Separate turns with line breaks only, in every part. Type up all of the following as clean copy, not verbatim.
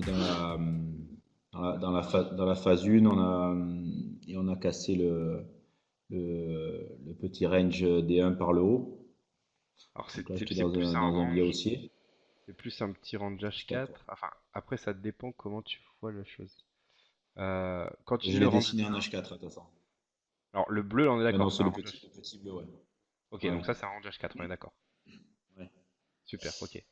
est dans la phase 1, et on a cassé le petit range D1 par le haut.
Alors
Donc là, j'étais
c'est plus un
dans un biais
range,
haussier.
c'est plus un petit range
H4, ouais.
H4. Enfin, après ça dépend comment tu vois la chose. Quand tu
Je
dis le
l'ai
range
dessiné en
D1,
H4, de toute façon.
alors le bleu, on est
Ouais, non,
d'accord, c'est
c'est
un range
le
H4.
petit bleu, ouais.
Ok,
Ouais,
donc ça c'est un range H4, on est d'accord.
ouais.
Super, ok.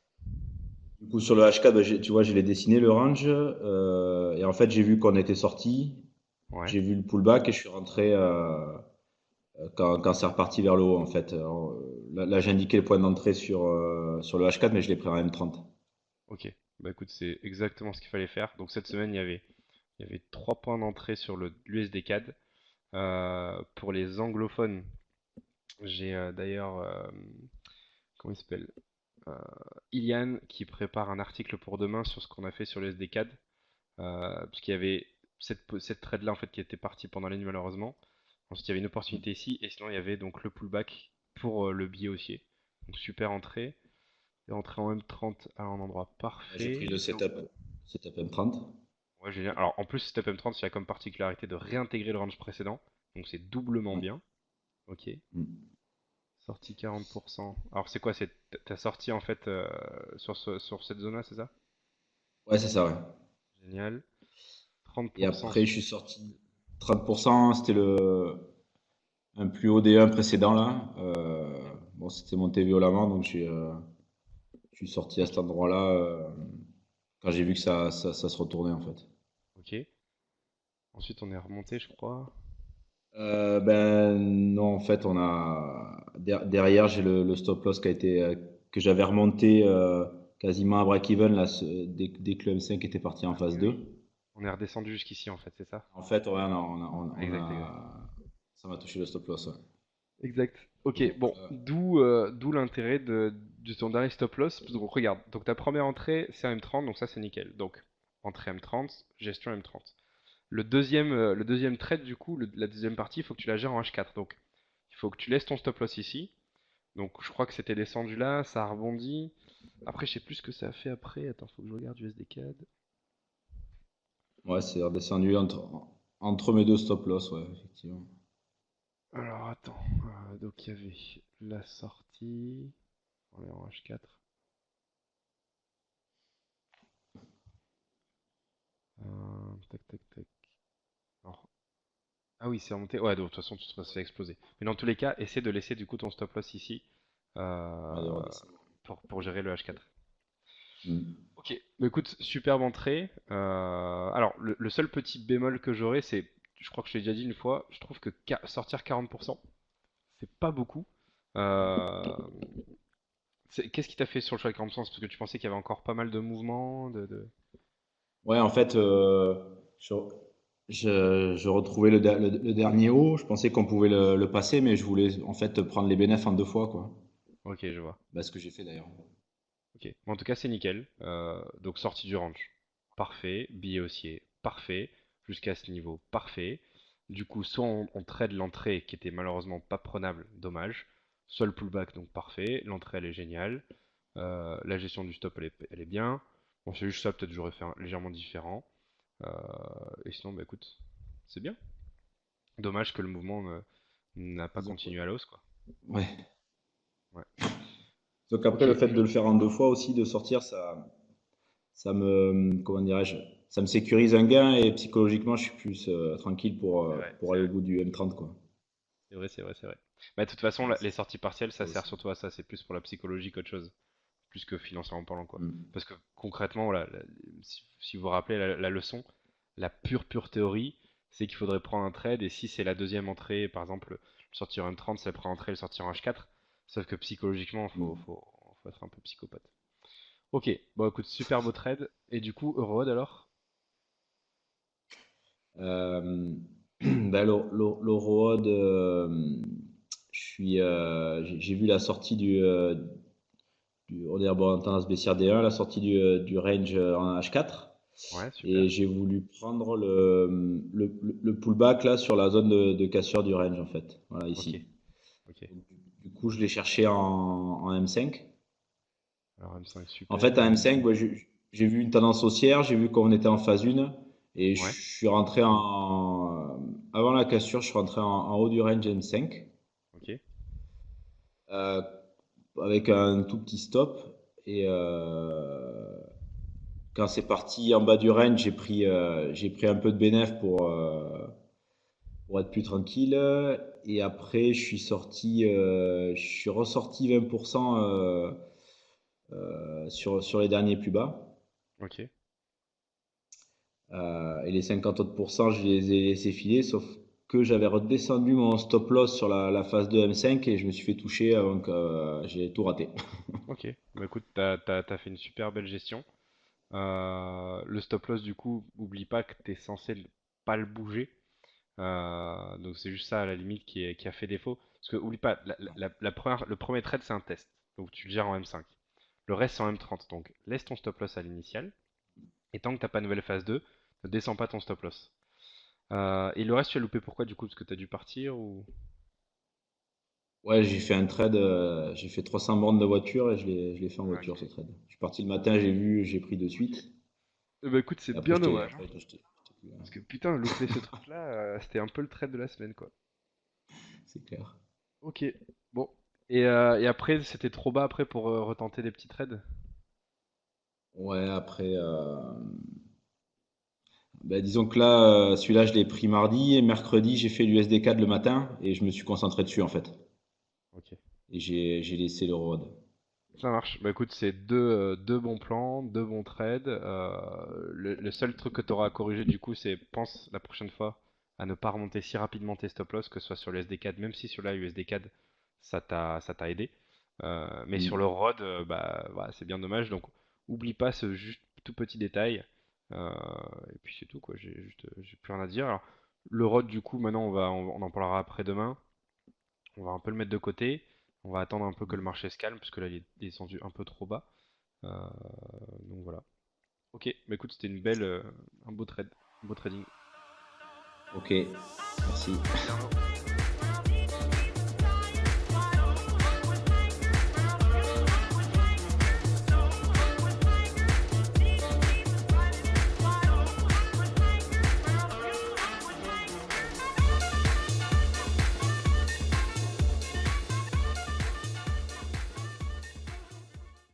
Du coup, sur le H4, bah, tu vois, je l'ai dessiné le range. Et en fait, j'ai vu qu'on était sorti.
Ouais.
J'ai vu le pullback et je suis rentré quand c'est reparti vers le haut, en fait. Alors, là, j'ai indiqué le point d'entrée sur le H4, mais je l'ai pris en M30.
Ok, bah écoute, c'est exactement ce qu'il fallait faire. Donc cette semaine, il y avait 3 points d'entrée sur le l'USD CAD. Pour les anglophones, j'ai d'ailleurs, comment il s'appelle? Euh, Ilian qui prépare un article pour demain sur ce qu'on a fait sur le SD CAD. Parce qu'il y avait cette trade là en fait qui était partie pendant la nuit malheureusement. Ensuite il y avait une opportunité ici et sinon il y avait donc le pullback pour le billet haussier. Donc super entrée. Et entrée en M30 à un endroit
Là, j'ai pris
parfait.
le
Donc
setup M30.
ouais, génial. Alors en plus, Step M30, il a comme particularité de réintégrer le range précédent. Donc c'est doublement
Ouais.
bien. Ok.
Mm.
Sortie 40%. Alors c'est quoi? T'as sorti en fait sur cette zone-là, c'est ça?
Ouais, c'est ça, ouais.
Génial.
Et
30%
après, je
sur.
suis sorti 30%, c'était un plus haut D1 précédent, là. Bon, c'était monté violemment, donc je suis sorti à
Ok.
cet endroit-là quand j'ai vu que ça se retournait, en fait.
Ok. Ensuite on est remonté, je crois.
Ben non, en fait, derrière, j'ai le stop loss que j'avais remonté quasiment à break-even là, dès que le M5 était parti en
Ah
phase
oui,
2.
oui. On est redescendu jusqu'ici en fait, c'est ça?
En fait, ouais,
Exact, exact.
ça m'a touché le stop loss. Ouais.
Exact. Ok,
Donc,
bon, d'où l'intérêt de ton dernier stop loss. Donc regarde, donc ta première entrée c'est un M30, donc ça c'est nickel. Donc entrée M30, gestion M30. Le deuxième trade, du coup, la deuxième partie, il faut que tu la gères en H4. Donc, il faut que tu laisses ton stop loss ici. Donc, je crois que c'était descendu là, ça a rebondi. Après, je sais plus ce que ça a fait après. Attends, faut que je regarde USD CAD.
ouais, c'est redescendu entre mes deux stop loss, ouais, effectivement.
Alors, attends. Donc, il y avait la sortie. On est en H4. Tac, tac, tac. Alors, ah oui, c'est remonté. Ouais, donc, de toute façon, tout ça se fait exploser. Mais dans tous les cas, essaie de laisser du coup ton stop loss ici
Ouais, de
euh,
redescendre.
pour gérer le H4.
Mm.
Ok, bah écoute, superbe entrée. Alors, le seul petit bémol que j'aurais, c'est, je crois que je l'ai déjà dit une fois, je trouve que sortir 40%, c'est pas beaucoup. Euh, Qu'est-ce qui t'a fait sur le choix de 40%? C'est parce que tu pensais qu'il y avait encore pas mal de mouvements,
Ouais, en fait, je, je retrouvais le dernier haut. Je pensais qu'on pouvait le passer, mais je voulais en fait prendre les bénéfices en deux fois, quoi.
Ok, je vois.
Bah, ce que j'ai fait d'ailleurs.
Ok, bon, en tout cas, c'est nickel. Donc, sortie du range, parfait. Billet haussier, parfait. Jusqu'à ce niveau, parfait. Du coup, soit on trade l'entrée qui était malheureusement pas prenable, dommage. Soit le pullback, donc parfait. L'entrée, elle est géniale. La gestion du stop, elle est bien. Bon, c'est juste ça, peut-être j'aurais fait légèrement différent. Euh, et sinon, bah écoute, c'est bien. Dommage que le mouvement n'a pas
Disons que-
continué à la hausse, quoi.
Ouais.
Ouais.
Donc
Ok,
après, le fait de le faire en deux fois aussi, de sortir, comment dirais-je, ça me sécurise un gain et psychologiquement, je suis plus tranquille
c'est vrai,
pour
c'est
aller au
vrai.
bout du M30, quoi.
C'est vrai, c'est vrai, c'est vrai. Bah, de toute façon,
Ouais,
les sorties partielles,
ça
ça sert
aussi.
surtout à ça. C'est plus pour la psychologie qu'autre chose. Plus que financièrement parlant, quoi.
Mm.
Parce que concrètement, voilà, si vous vous rappelez la leçon, la pure théorie, c'est qu'il faudrait prendre un trade et si c'est la deuxième entrée, par exemple, le sortir en M30, c'est la première entrée, le sortir en H4. Sauf que psychologiquement,
Mm.
faut être un peu psychopathe. Ok, bon écoute, super beau trade. Et du coup, Eurode alors?
Euh, ben, l'Euroode, j'ai vu la sortie on est en tendance baissière D1, la sortie du range en H4.
Ouais, super.
Et j'ai voulu prendre le pullback là sur la zone de cassure du range en fait. Voilà,
Ok,
ici.
ok.
Donc, du coup, je l'ai cherché en M5.
Alors M5,
En fait,
super.
en M5, ouais, j'ai vu une tendance haussière, j'ai vu qu'on était en phase 1 et je
Ouais,
suis rentré avant la cassure, je suis rentré en haut du range M5
ok,
euh, avec un tout petit stop et quand c'est parti en bas du range, j'ai pris un peu de bénéf pour être plus tranquille et après je suis ressorti 20% sur les derniers plus bas.
ok.
Et les 50 autres pourcents, je les ai laissés filer, sauf que j'avais redescendu mon stop loss sur la phase 2 M5 et je me suis fait toucher avant que j'ai tout raté.
Ok, bah écoute, t'as fait une super belle gestion. Le stop loss, du coup, oublie pas que t'es censé pas le bouger. Donc c'est juste ça à la limite qui a fait défaut. Parce que oublie pas, le premier trade c'est un test. Donc tu le gères en M5. Le reste c'est en M30. Donc laisse ton stop loss à l'initial. Et tant que t'as pas nouvelle phase 2, ne descends pas ton stop loss. Et le reste tu as loupé pourquoi du coup? Parce que t'as dû partir ou...
Ouais, j'ai fait un trade, j'ai fait 300 bornes de voiture et je l'ai fait en voiture ce
Ok.
trade. Je suis parti le matin, j'ai vu, j'ai pris de
Ok.
suite.
Bah écoute, c'est
Et après,
bien dommage, hein.
après, j'étais plus là.
Parce que putain, louper ce truc-là, c'était un peu le trade de la semaine, quoi.
C'est clair.
Ok, bon. Et après, c'était trop bas après pour retenter des petits trades?
Ouais, après, ben, disons que là, celui-là, je l'ai pris mardi et mercredi, j'ai fait l'USD4 le matin et je me suis concentré dessus en fait.
Ok.
Et j'ai laissé le road.
Ça marche. Bah écoute, c'est deux bons plans, deux bons trades. Le seul truc que tu auras à corriger du coup, c'est pense la prochaine fois à ne pas remonter si rapidement tes stop loss, que ce soit sur le SD4, même si sur la USD4 ça t'a aidé. Mais sur le
Mm.
ROD, bah voilà, c'est bien dommage. Donc oublie pas ce juste tout petit détail. Euh, et puis c'est tout quoi. J'ai plus rien à dire. Alors, le ROD du coup, maintenant on en parlera après demain. On va un peu le mettre de côté. On va attendre un peu que le marché se calme, parce que là il est descendu un peu trop bas. Euh, donc voilà. Ok, bah écoute, c'était un beau trade, un beau trading.
Ok, merci.
Merci Arnaud.